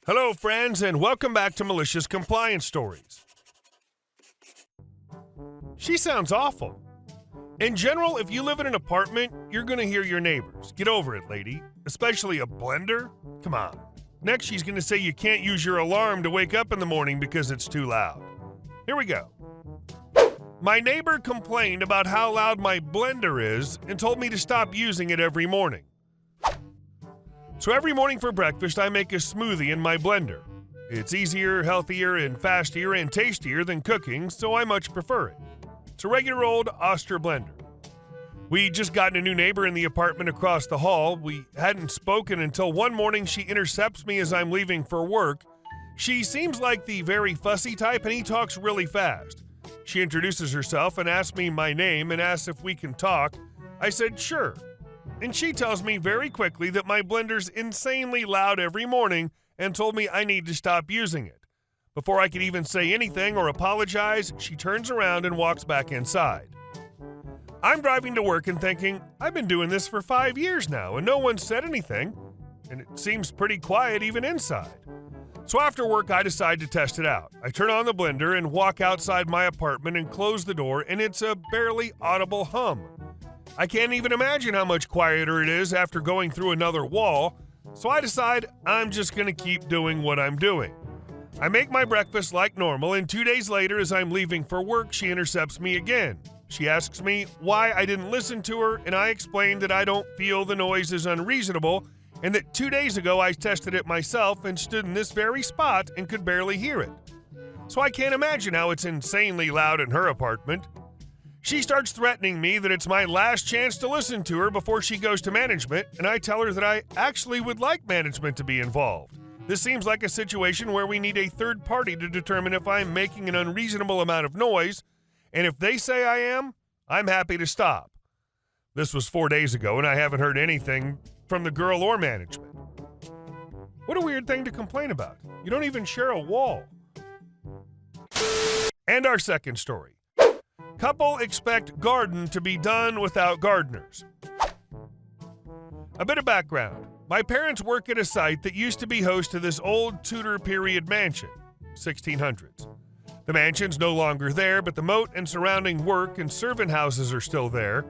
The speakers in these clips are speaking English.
Hello, friends, and welcome back to Malicious Compliance Stories. She sounds awful. In general, if you live in an apartment, you're going to hear your neighbors. Get over it, lady. Especially a blender? Come on. Next, she's going to say you can't use your alarm to wake up in the morning because it's too loud. Here we go. My neighbor complained about how loud my blender is and told me to stop using it every morning. So every morning for breakfast, I make a smoothie in my blender. It's easier, healthier, and faster and tastier than cooking, so I much prefer it. It's a regular old Oster blender. We just gotten a new neighbor in the apartment across the hall. We hadn't spoken until one morning she intercepts me as I'm leaving for work. She seems like the very fussy type, and he talks really fast. She introduces herself and asks me my name and asks if we can talk. I said sure. And she tells me very quickly that my blender's insanely loud every morning and told me I need to stop using it. Before I could even say anything or apologize, she turns around and walks back inside. I'm driving to work and thinking, I've been doing this for 5 years now and no one said anything, and it seems pretty quiet even inside. So after work, I decide to test it out. I turn on the blender and walk outside my apartment and close the door, and it's a barely audible hum. I can't even imagine how much quieter it is after going through another wall, so I decide I'm just going to keep doing what I'm doing. I make my breakfast like normal, and 2 days later, as I'm leaving for work, she intercepts me again. She asks me why I didn't listen to her, and I explain that I don't feel the noise is unreasonable, and that 2 days ago I tested it myself and stood in this very spot and could barely hear it. So I can't imagine how it's insanely loud in her apartment. She starts threatening me that it's my last chance to listen to her before she goes to management, and I tell her that I actually would like management to be involved. This seems like a situation where we need a third party to determine if I'm making an unreasonable amount of noise, and if they say I am, I'm happy to stop. This was 4 days ago, and I haven't heard anything from the girl or management. What a weird thing to complain about. You don't even share a wall. And our second story. Couple expect garden to be done without gardeners. A bit of background. My parents work at a site that used to be host to this old Tudor period mansion, 1600s. The mansion's no longer there, but the moat and surrounding work and servant houses are still there.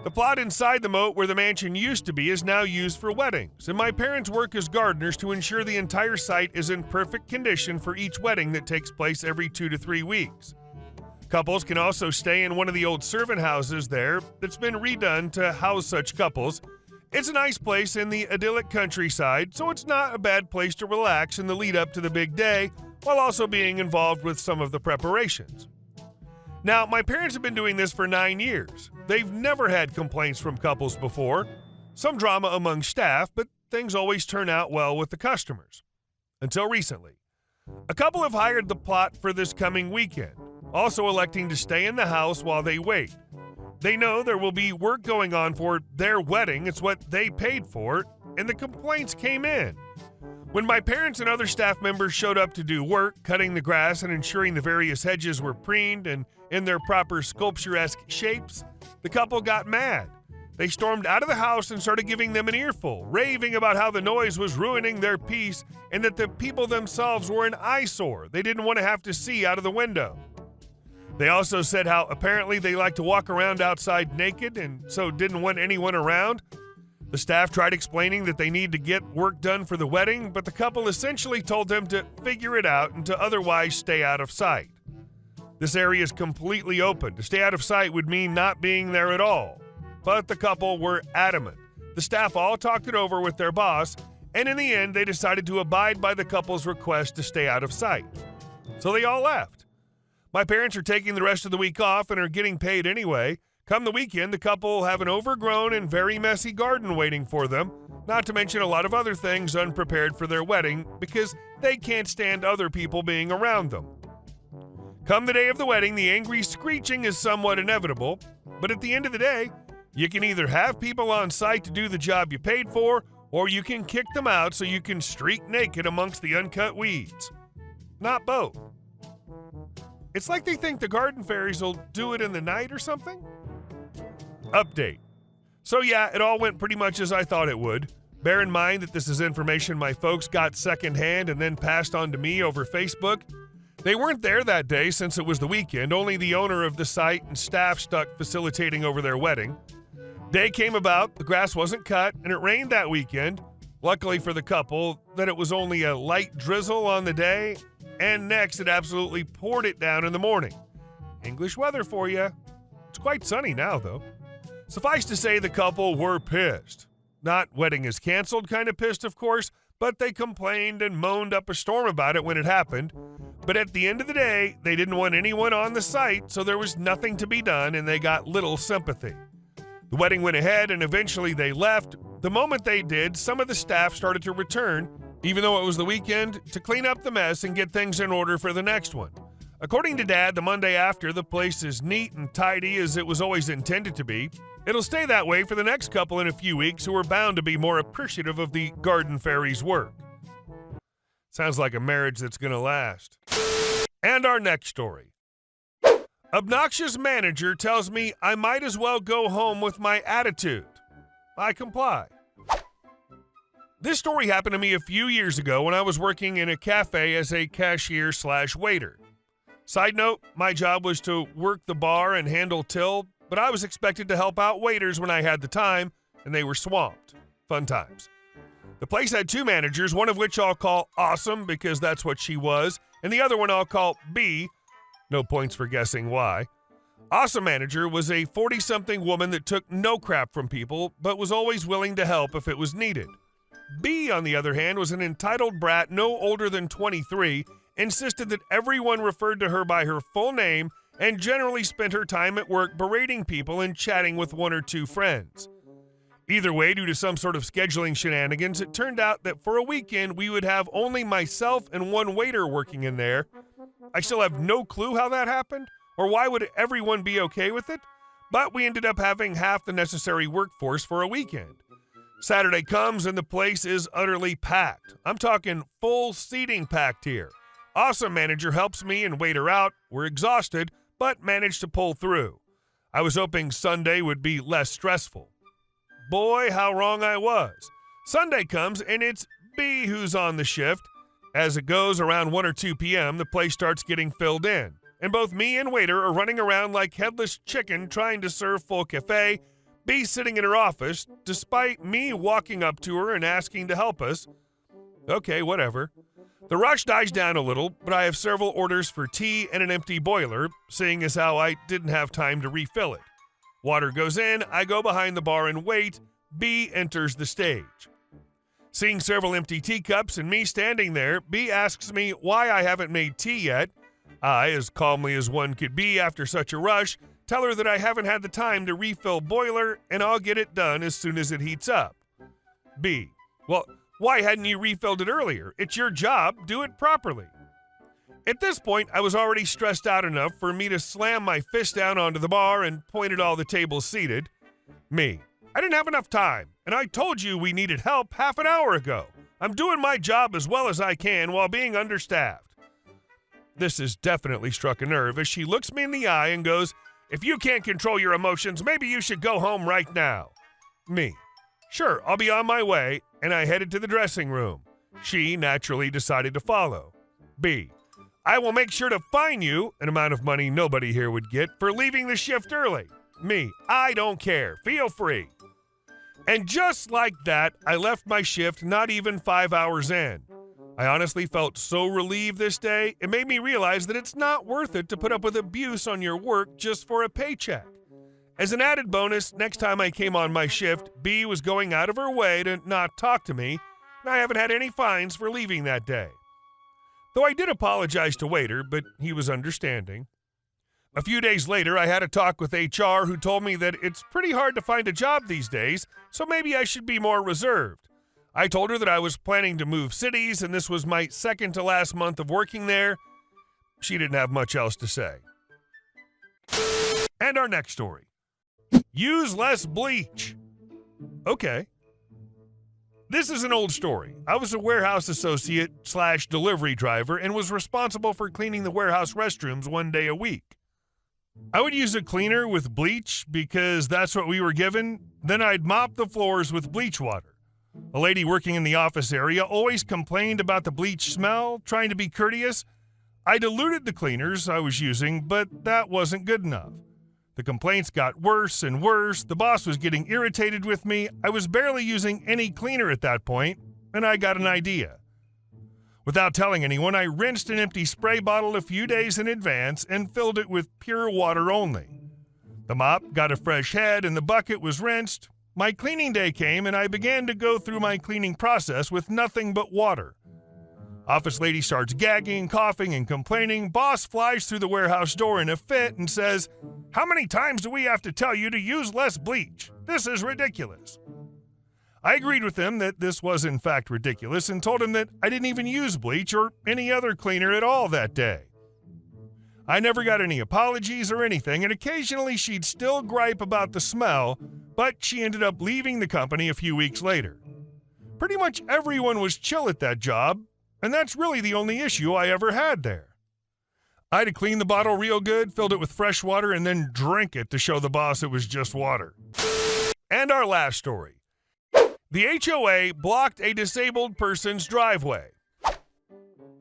The plot inside the moat where the mansion used to be is now used for weddings, and my parents work as gardeners to ensure the entire site is in perfect condition for each wedding that takes place every 2 to 3 weeks. Couples can also stay in one of the old servant houses there that's been redone to house such couples. It's a nice place in the idyllic countryside, so it's not a bad place to relax in the lead up to the big day, while also being involved with some of the preparations. Now, my parents have been doing this for 9 years. They've never had complaints from couples before. Some drama among staff, but things always turn out well with the customers. Until recently. A couple have hired the plot for this coming weekend, also electing to stay in the house while they wait. They know there will be work going on for their wedding. It's what they paid for, and the complaints came in. When my parents and other staff members showed up to do work, cutting the grass and ensuring the various hedges were preened and in their proper sculpturesque shapes, the couple got mad. They stormed out of the house and started giving them an earful, raving about how the noise was ruining their peace and that the people themselves were an eyesore they didn't want to have to see out of the window. They also said how apparently they like to walk around outside naked and so didn't want anyone around. The staff tried explaining that they need to get work done for the wedding, but the couple essentially told them to figure it out and to otherwise stay out of sight. This area is completely open. To stay out of sight would mean not being there at all. But the couple were adamant. The staff all talked it over with their boss, and in the end, they decided to abide by the couple's request to stay out of sight. So they all left. My parents are taking the rest of the week off and are getting paid anyway. Come the weekend, the couple have an overgrown and very messy garden waiting for them, not to mention a lot of other things unprepared for their wedding because they can't stand other people being around them. Come the day of the wedding, the angry screeching is somewhat inevitable, but at the end of the day, you can either have people on site to do the job you paid for, or you can kick them out so you can streak naked amongst the uncut weeds. Not both. It's like they think the garden fairies will do it in the night or something. Update. So yeah, it all went pretty much as I thought it would. Bear in mind that this is information my folks got secondhand and then passed on to me over Facebook. They weren't there that day since it was the weekend, only the owner of the site and staff stuck facilitating over their wedding. Day came about, the grass wasn't cut, and it rained that weekend. Luckily for the couple, that it was only a light drizzle on the day, and next it absolutely poured it down in the morning. English weather for you. It's quite sunny now, though. Suffice to say, the couple were pissed. Not wedding is canceled kind of pissed, of course, but they complained and moaned up a storm about it when it happened. But at the end of the day, they didn't want anyone on the site, so there was nothing to be done, and they got little sympathy. The wedding went ahead, and eventually they left. The moment they did, some of the staff started to return, even though it was the weekend, to clean up the mess and get things in order for the next one. According to Dad, the Monday after, the place is neat and tidy as it was always intended to be. It'll stay that way for the next couple in a few weeks who are bound to be more appreciative of the garden fairy's work. Sounds like a marriage that's going to last. And our next story. Obnoxious manager tells me I might as well go home with my attitude. I comply. This story happened to me a few years ago when I was working in a cafe as a cashier/waiter. Side note, my job was to work the bar and handle till, but I was expected to help out waiters when I had the time, and they were swamped. Fun times. The place had two managers, one of which I'll call Awesome because that's what she was, and the other one I'll call B. No points for guessing why. Awesome manager was a 40-something woman that took no crap from people, but was always willing to help if it was needed. B, on the other hand, was an entitled brat no older than 23, insisted that everyone referred to her by her full name, and generally spent her time at work berating people and chatting with one or two friends. Either way, due to some sort of scheduling shenanigans, it turned out that for a weekend we would have only myself and one waiter working in there. I still have no clue how that happened, or why would everyone be okay with it, but we ended up having half the necessary workforce for a weekend. Saturday comes and the place is utterly packed. I'm talking full seating packed here. Awesome manager helps me and waiter out. We're exhausted, but managed to pull through. I was hoping Sunday would be less stressful. Boy, how wrong I was. Sunday comes and it's B who's on the shift. As it goes around 1 or 2 p.m., the place starts getting filled in, and both me and waiter are running around like headless chicken trying to serve full cafe. B sitting in her office, despite me walking up to her and asking to help us. Okay, whatever. The rush dies down a little, but I have several orders for tea and an empty boiler, seeing as how I didn't have time to refill it. Water goes in, I go behind the bar and wait. B enters the stage. Seeing several empty teacups and me standing there, B asks me why I haven't made tea yet. I, as calmly as one could be after such a rush, tell her that I haven't had the time to refill boiler and I'll get it done as soon as it heats up. B, well, why hadn't you refilled it earlier? It's your job, do it properly. At this point, I was already stressed out enough for me to slam my fist down onto the bar and point at all the tables seated. Me, I didn't have enough time, and I told you we needed help half an hour ago. I'm doing my job as well as I can while being understaffed. This has definitely struck a nerve as she looks me in the eye and goes, if you can't control your emotions, maybe you should go home right now. Me, sure, I'll be on my way, and I headed to the dressing room. She naturally decided to follow. B, I will make sure to fine you, an amount of money nobody here would get, for leaving the shift early. Me, I don't care. Feel free. And just like that, I left my shift not even 5 hours in. I honestly felt so relieved this day, it made me realize that it's not worth it to put up with abuse on your work just for a paycheck. As an added bonus, next time I came on my shift, B was going out of her way to not talk to me, and I haven't had any fines for leaving that day. Though I did apologize to waiter, but he was understanding. A few days later, I had a talk with HR who told me that it's pretty hard to find a job these days, so maybe I should be more reserved. I told her that I was planning to move cities and this was my second to last month of working there. She didn't have much else to say. And our next story. Use less bleach. Okay. This is an old story. I was a warehouse associate/delivery driver and was responsible for cleaning the warehouse restrooms 1 day a week. I would use a cleaner with bleach because that's what we were given. Then I'd mop the floors with bleach water. A lady working in the office area always complained about the bleach smell, trying to be courteous. I diluted the cleaners I was using, but that wasn't good enough. The complaints got worse and worse. The boss was getting irritated with me. I was barely using any cleaner at that point, and I got an idea. Without telling anyone, I rinsed an empty spray bottle a few days in advance and filled it with pure water only. The mop got a fresh head and the bucket was rinsed. My cleaning day came and I began to go through my cleaning process with nothing but water. Office lady starts gagging, coughing, and complaining. Boss flies through the warehouse door in a fit and says, "How many times do we have to tell you to use less bleach? This is ridiculous." I agreed with him that this was in fact ridiculous and told him that I didn't even use bleach or any other cleaner at all that day. I never got any apologies or anything, and occasionally she'd still gripe about the smell, but she ended up leaving the company a few weeks later. Pretty much everyone was chill at that job, and that's really the only issue I ever had there. I had to clean the bottle real good, filled it with fresh water, and then drink it to show the boss it was just water. And our last story. The HOA blocked a disabled person's driveway.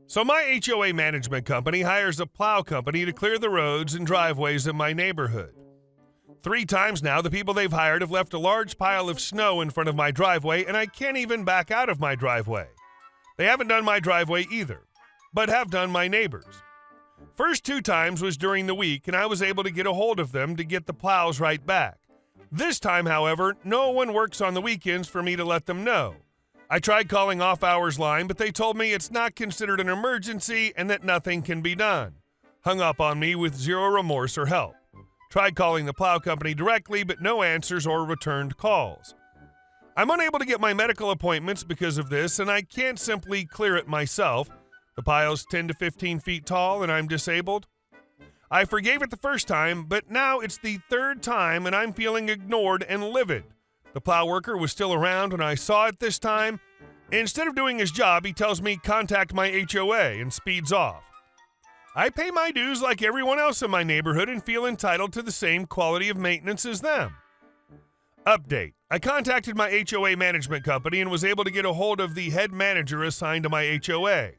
So my HOA management company hires a plow company to clear the roads and driveways in my neighborhood. 3 times now, the people they've hired have left a large pile of snow in front of my driveway, and I can't even back out of my driveway. They haven't done my driveway either, but have done my neighbors. First 2 times was during the week, and I was able to get a hold of them to get the plows right back. This time, however, no one works on the weekends for me to let them know. I tried calling off-hours line, but they told me it's not considered an emergency and that nothing can be done. Hung up on me with zero remorse or help. Tried calling the plow company directly, but no answers or returned calls. I'm unable to get my medical appointments because of this, and I can't simply clear it myself. The pile's 10 to 15 feet tall, and I'm disabled. I forgave it the first time, but now it's the 3rd time, and I'm feeling ignored and livid. The plow worker was still around when I saw it this time. Instead of doing his job, he tells me contact my HOA and speeds off. I pay my dues like everyone else in my neighborhood and feel entitled to the same quality of maintenance as them. Update. I contacted my HOA management company and was able to get a hold of the head manager assigned to my HOA.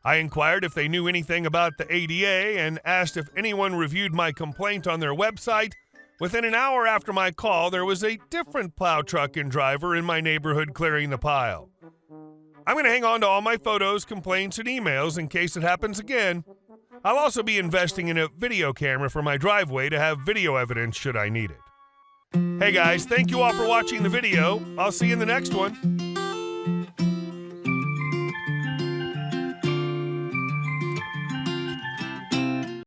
I inquired if they knew anything about the ADA and asked if anyone reviewed my complaint on their website. Within an hour after my call, there was a different plow truck and driver in my neighborhood clearing the pile. I'm going to hang on to all my photos, complaints, and emails in case it happens again. I'll also be investing in a video camera for my driveway to have video evidence should I need it. Hey guys, thank you all for watching the video. I'll see you in the next one.